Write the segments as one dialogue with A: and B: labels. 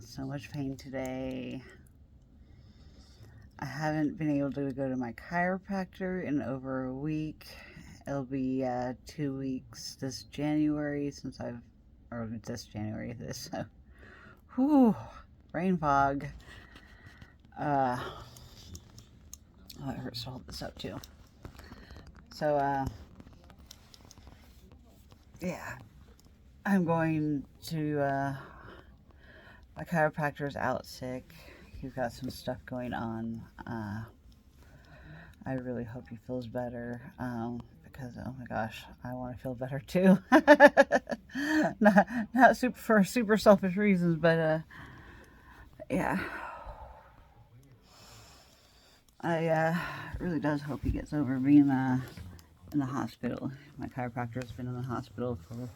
A: so much pain today. I haven't been able to go to my chiropractor in over a week. It'll be 2 weeks this January whew, brain fog. Oh, it hurts to hold this up too. So, yeah, I'm going to, my chiropractor's out sick. He's got some stuff going on. I really hope he feels better, because, oh my gosh, I want to feel better too. not for super selfish reasons, but, yeah. I really does hope he gets over being in the hospital. My chiropractor's been in the hospital for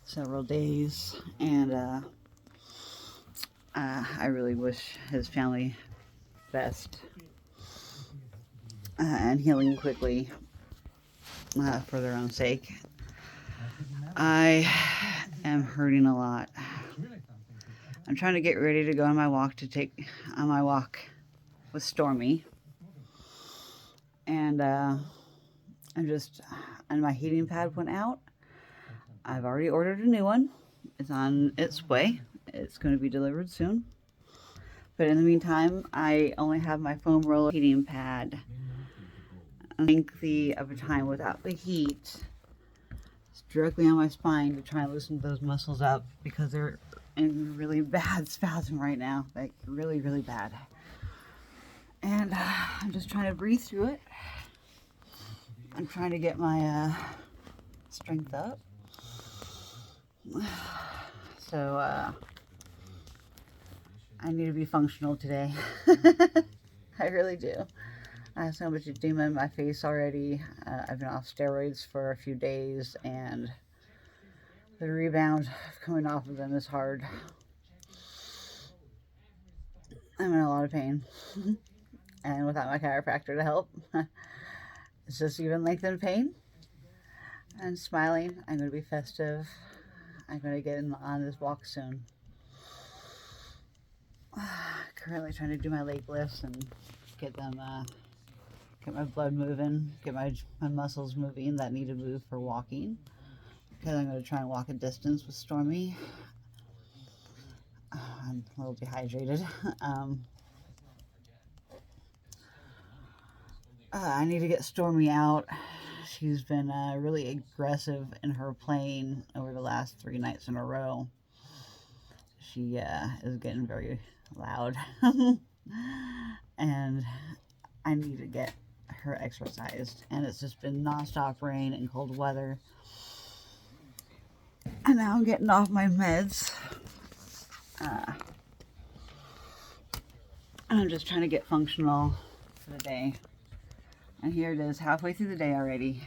A: several days, and I really wish his family best and healing quickly for their own sake. I am hurting a lot. I'm trying to get ready to go on my walk with Stormi, and and my heating pad went out. I've already ordered a new one. It's on its way. It's going to be delivered soon. But in the meantime, I only have my foam roller heating pad. I think of a time without the heat. It's directly on my spine to try and loosen those muscles up because they're in really bad spasm right now. Like really, really bad. And I'm just trying to breathe through it. I'm trying to get my strength up. So I need to be functional today. I really do. I have so much edema in my face already. I've been off steroids for a few days, and the rebound of coming off of them is hard. I'm in a lot of pain. And without my chiropractor to help, it's just even lengthened pain. I'm smiling. I'm going to be festive. I'm going to get on this walk soon. Currently trying to do my leg lifts and get my blood moving, get my muscles moving that need to move for walking. Because I'm going to try and walk a distance with Stormi. I'm a little dehydrated. I need to get Stormi out. She's been really aggressive in her playing over the last 3 nights in a row. She is getting very loud. And I need to get her exercised. And it's just been nonstop rain and cold weather. And now I'm getting off my meds. And I'm just trying to get functional for the day. And here it is, halfway through the day already.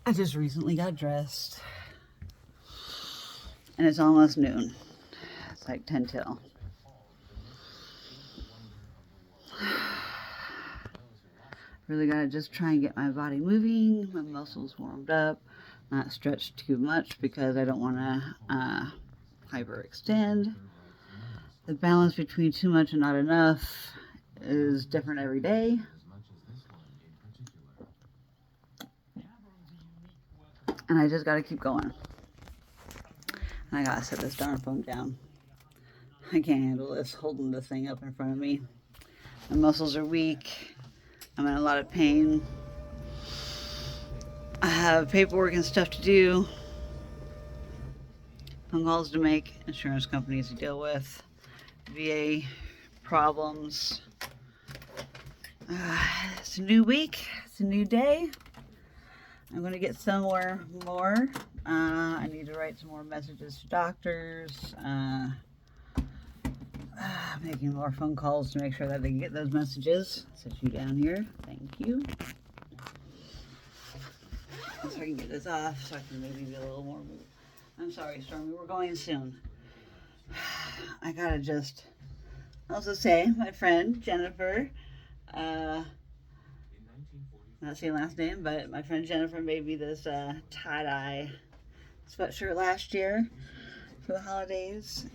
A: I just recently got dressed. And it's almost noon. It's like 10 till. Really gotta just try and get my body moving, my muscles warmed up, not stretched too much because I don't want to hyperextend. The balance between too much and not enough is different every day. And I just gotta keep going. And I gotta set this darn phone down. I can't handle this, holding this thing up in front of me. My muscles are weak. I'm in a lot of pain. I have paperwork and stuff to do. Phone calls to make, insurance companies to deal with, VA problems. It's a new week. It's a new day. I'm going to get somewhere more. I need to write some more messages to doctors. Making more phone calls to make sure that they can get those messages. Set you down here. Thank you. So I can get this off so I can maybe be a little more moved. I'm sorry, Stormi. We're going soon. I gotta just also say my friend Jennifer, not saying last name, but my friend Jennifer made me this tie-dye sweatshirt last year for the holidays.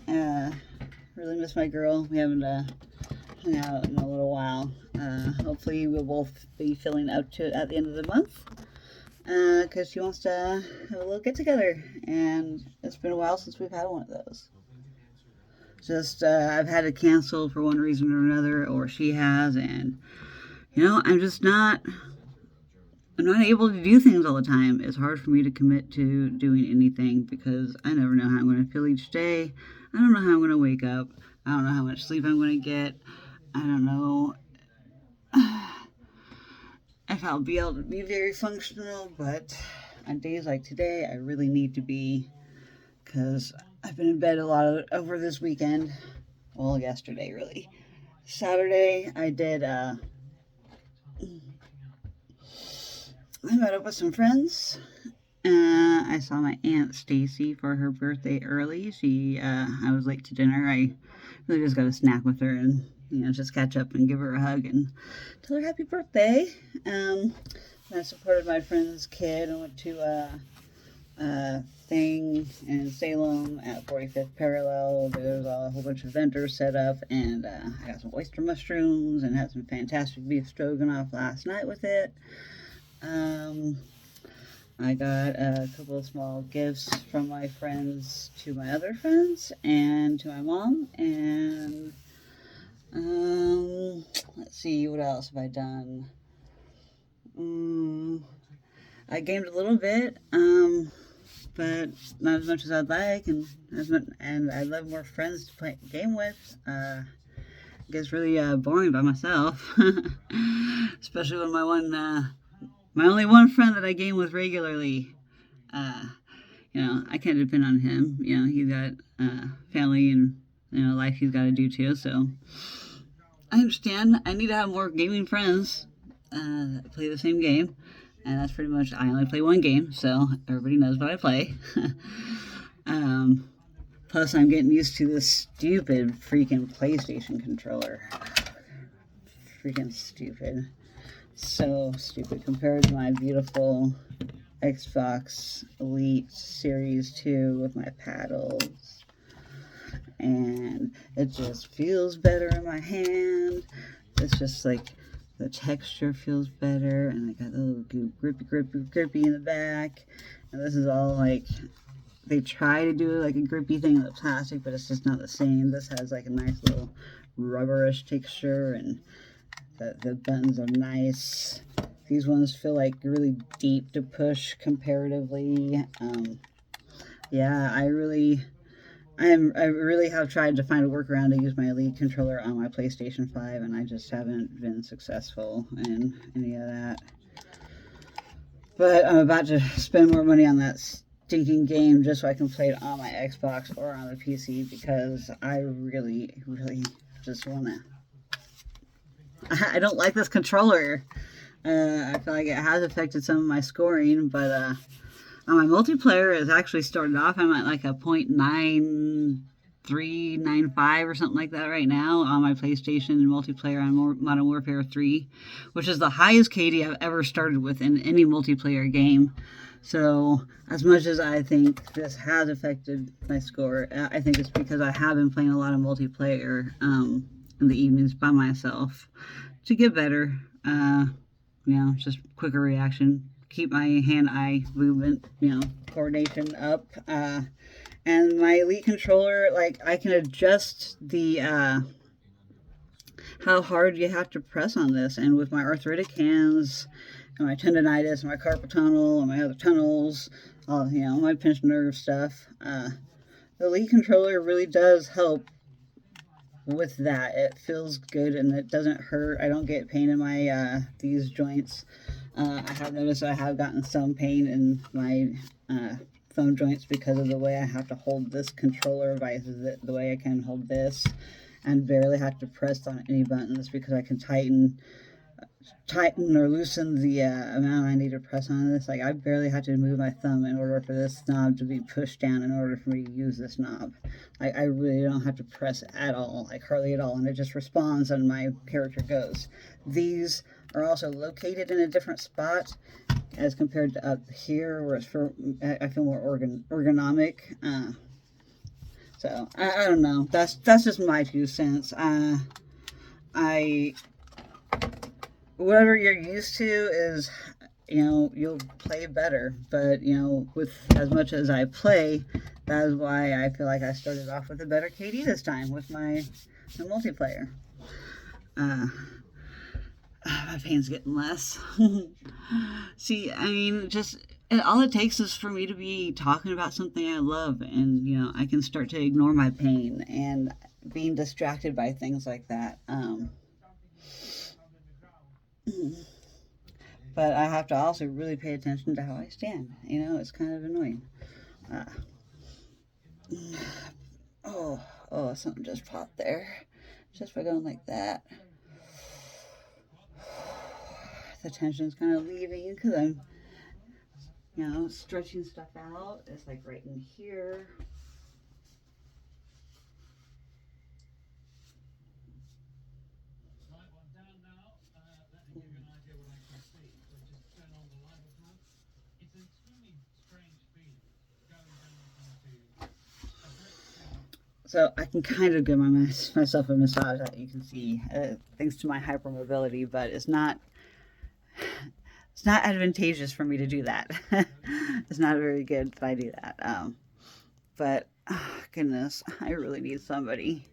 A: Really miss my girl. We haven't hung out in a little while. Hopefully we'll both be feeling up to it at the end of the month. Because she wants to have a little get together, and it's been a while since we've had one of those. Just I've had to cancel for one reason or another, or she has, and I'm just not. I'm not able to do things all the time. It's hard for me to commit to doing anything because I never know how I'm going to feel each day. I don't know how I'm going to wake up. I don't know how much sleep I'm going to get. I don't know if I'll be able to be very functional, but on days like today, I really need to be, because I've been in bed a lot over this weekend. Well, yesterday, really. Saturday, I met up with some friends. I saw my Aunt Stacy for her birthday early. I was late to dinner. I really just got a snack with her and, just catch up and give her a hug and tell her happy birthday. I supported my friend's kid and went to a thing in Salem at 45th Parallel. There was a whole bunch of vendors set up, and I got some oyster mushrooms and had some fantastic beef stroganoff last night with it. I got a couple of small gifts from my friends to my other friends and to my mom. And let's see, what else have I done? I gamed a little bit, but not as much as I'd like, and I'd love more friends to play a game with. It gets really boring by myself, especially when my only one friend that I game with regularly, I can't depend on him. He's got family and life he's got to do too. So I understand. I need to have more gaming friends that play the same game, and that's pretty much. I only play one game, so everybody knows what I play. Plus, I'm getting used to this stupid freaking PlayStation controller. Freaking stupid. So stupid compared to my beautiful Xbox Elite Series 2 with my paddles. And it just feels better in my hand. It's just like the texture feels better, and I got the little grippy in the back. And this is all like, they try to do like a grippy thing with the plastic, but it's just not the same. This has like a nice little rubberish texture, and the buttons are nice. These ones feel like really deep to push comparatively. I really have tried to find a workaround to use my Elite controller on my PlayStation 5, and I just haven't been successful in any of that. But I'm about to spend more money on that stinking game just so I can play it on my Xbox or on the PC, because I really, really just want to. I don't like this controller. I feel like it has affected some of my scoring, but on my multiplayer, it's actually started off. I'm at like a 0.9395 or something like that right now on my PlayStation multiplayer on Modern Warfare 3, which is the highest KD I've ever started with in any multiplayer game. So as much as I think this has affected my score, I think it's because I have been playing a lot of multiplayer in the evenings by myself to get better. Just quicker reaction, keep my hand-eye movement, coordination up. And my Elite controller, like, I can adjust the how hard you have to press on this. And with my arthritic hands and my tendonitis and my carpal tunnel and my other tunnels, all my pinched nerve stuff, the Elite controller really does help with that. It feels good and it doesn't hurt. I don't get pain in my these joints. I have noticed I have gotten some pain in my thumb joints because of the way I have to hold this controller versus the way I can hold this, and barely have to press on any buttons because I can tighten or loosen the amount I need to press on this. Like, I barely have to move my thumb in order for this knob to be pushed down in order for me to use this knob. I really don't have to press at all, like hardly at all, and it just responds and my character goes. These are also located in a different spot as compared to up here, where I feel more ergonomic. So I don't know. That's just my 2 cents. I whatever you're used to is, you'll play better. But with as much as I play, that is why I feel like I started off with a better KD this time with my multiplayer. My pain's getting less. See, I mean, all it takes is for me to be talking about something I love, and I can start to ignore my pain and being distracted by things like that. But I have to also really pay attention to how I stand. It's kind of annoying. Uh, oh, something just popped there. Just by going like that. The tension's kind of leaving because I'm, stretching stuff out. It's like right in here. So I can kind of give myself a massage that you can see, thanks to my hypermobility, but it's not advantageous for me to do that. It's not very good that I do that. But goodness, I really need somebody.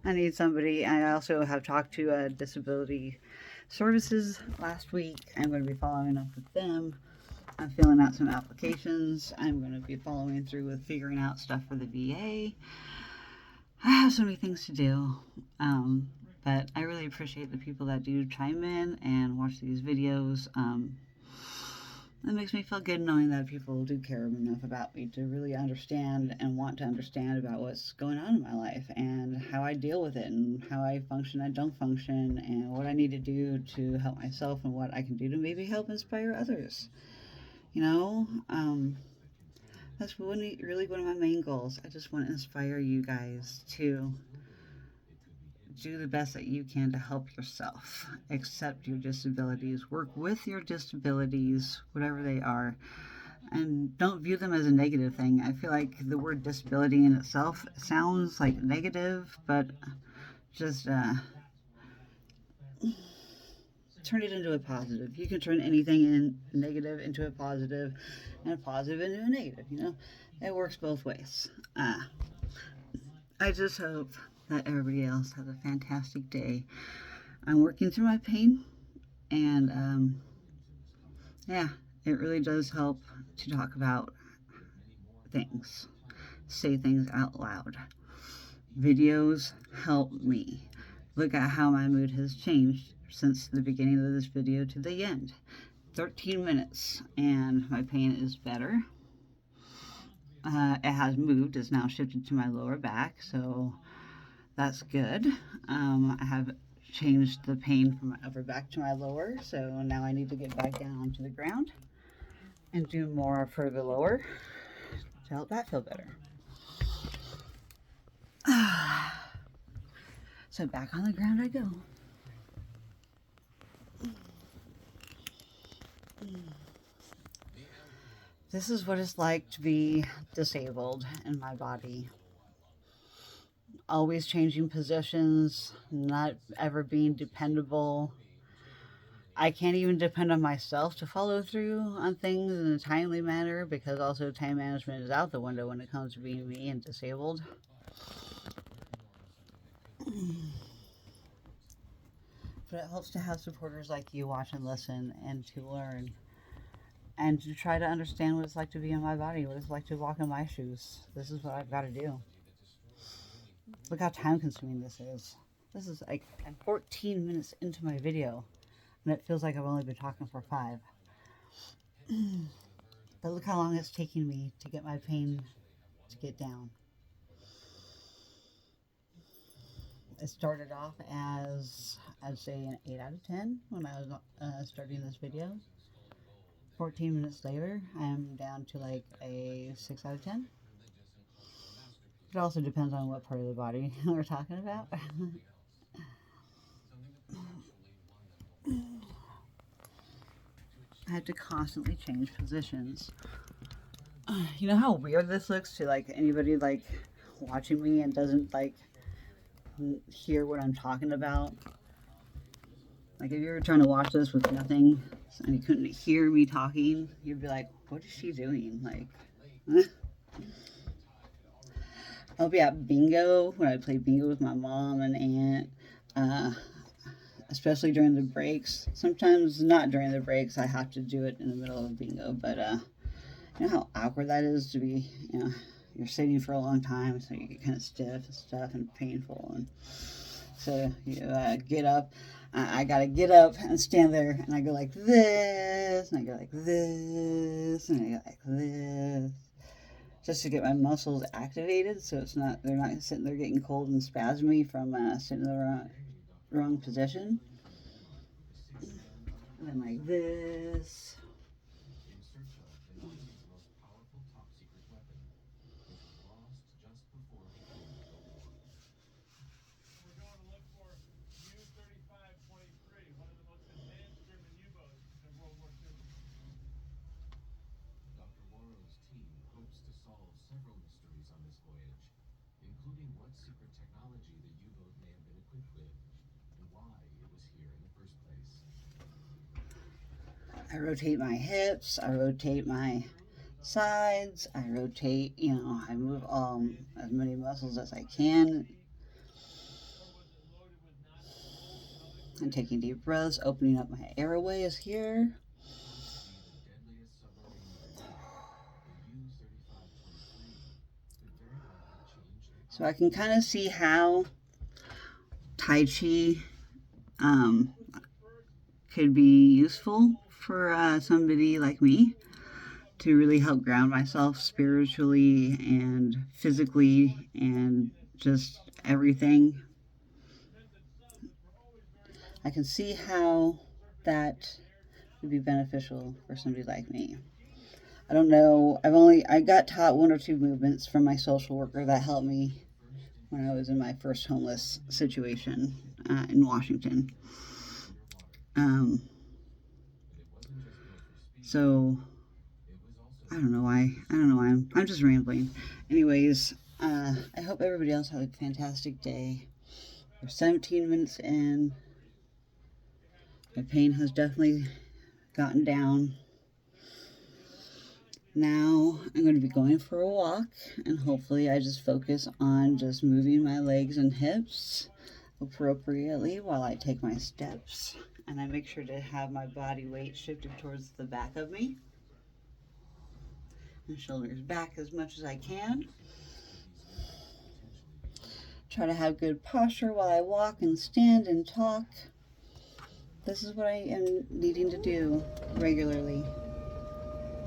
A: I need somebody. I also have talked to disability services last week. I'm going to be following up with them. I'm filling out some applications. I'm going to be following through with figuring out stuff for the VA. I have so many things to do, but I really appreciate the people that do chime in and watch these videos. It makes me feel good knowing that people do care enough about me to really understand and want to understand about what's going on in my life and how I deal with it and how I function and don't function and what I need to do to help myself and what I can do to maybe help inspire others. That's really one of my main goals. I just want to inspire you guys to do the best that you can to help yourself. Accept your disabilities. Work with your disabilities, whatever they are. And don't view them as a negative thing. I feel like the word disability in itself sounds like negative, but just turn it into a positive. You can turn anything in negative into a positive, and a positive into a negative. It works both ways. I just hope that everybody else has a fantastic day. I'm working through my pain, and yeah, it really does help to talk about things, say things out loud. Videos help me. Look at how my mood has changed since the beginning of this video to the end. 13 minutes, and my pain is better. It has moved. It's now shifted to my lower back, so that's good. I have changed the pain from my upper back to my lower, so now I need to get back down onto the ground and do more for the lower to help that feel better. So back on the ground I go. This is what it's like to be disabled in my body. Always changing positions, not ever being dependable. I can't even depend on myself to follow through on things in a timely manner because also time management is out the window when it comes to being me and disabled. But it helps to have supporters like you watch and listen and to learn and to try to understand what it's like to be in my body, what it's like to walk in my shoes. This is what I've got to do. Look how time consuming this is. This is like, I'm 14 minutes into my video and it feels like I've only been talking for 5. But look how long it's taking me to get my pain to get down. It started off as, I'd say, an 8 out of 10 when I was starting this video. 14 minutes later, I'm down to like a 6 out of 10. It also depends on what part of the body we're talking about. I have to constantly change positions. You know how weird this looks to like anybody like watching me and doesn't like hear what I'm talking about. Like if you were trying to watch this with nothing and you couldn't hear me talking, you'd be like, what is she doing? Like, I'll be at bingo when I play bingo with my mom and aunt, especially during the breaks. Sometimes not during the breaks. I have to do it in the middle of bingo, but you know how awkward that is to be, you know, you're sitting for a long time, so you get kind of stiff and stuff and painful. And so you get up. I got to get up and stand there, and I go like this, and I go like this, and I go like this, just to get my muscles activated so they're not sitting there getting cold and spasmy from sitting in the wrong position. And then like this. I rotate my hips, I rotate my sides, I rotate, you know, I move as many muscles as I can. I'm taking deep breaths, opening up my airways here. So I can kind of see how Tai Chi could be useful for somebody like me to really help ground myself spiritually and physically and just everything. I can see how that would be beneficial for somebody like me. I don't know. I got taught one or two movements from my social worker that helped me when I was in my first homeless situation in Washington. So I don't know why. I'm just rambling. Anyways, I hope everybody else had a fantastic day. We're 17 minutes in. My pain has definitely gotten down. Now I'm going to be going for a walk, and hopefully I just focus on just moving my legs and hips appropriately while I take my steps. And I make sure to have my body weight shifted towards the back of me. My shoulders back as much as I can. Try to have good posture while I walk and stand and talk. This is what I am needing to do regularly.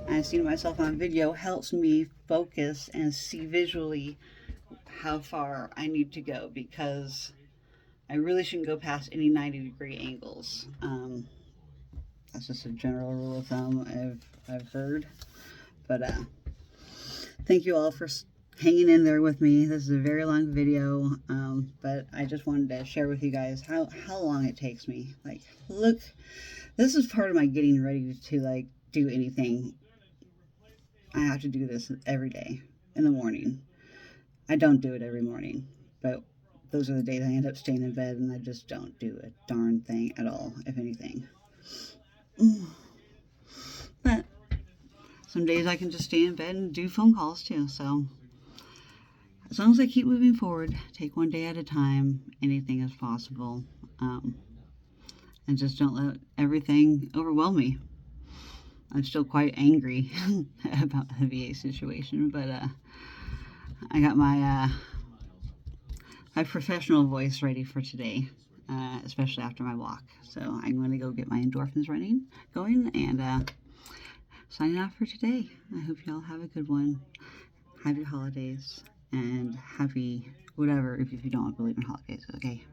A: I see myself on video helps me focus and see visually how far I need to go, because I really shouldn't go past any 90-degree angles. That's just a general rule of thumb I've heard. But thank you all for hanging in there with me. This is a very long video, but I just wanted to share with you guys how long it takes me. Like, look, this is part of my getting ready to like do anything. I have to do this every day in the morning. I don't do it every morning, but those are the days I end up staying in bed and I just don't do a darn thing at all, if anything. But some days I can just stay in bed and do phone calls too. So as long as I keep moving forward, take one day at a time, anything is possible. And just don't let everything overwhelm me. I'm still quite angry about the VA situation, but I got my professional voice ready for today, especially after my walk. So I'm going to go get my endorphins going, and signing off for today. I hope you all have a good one. Happy holidays, and happy whatever if you don't believe in holidays, okay?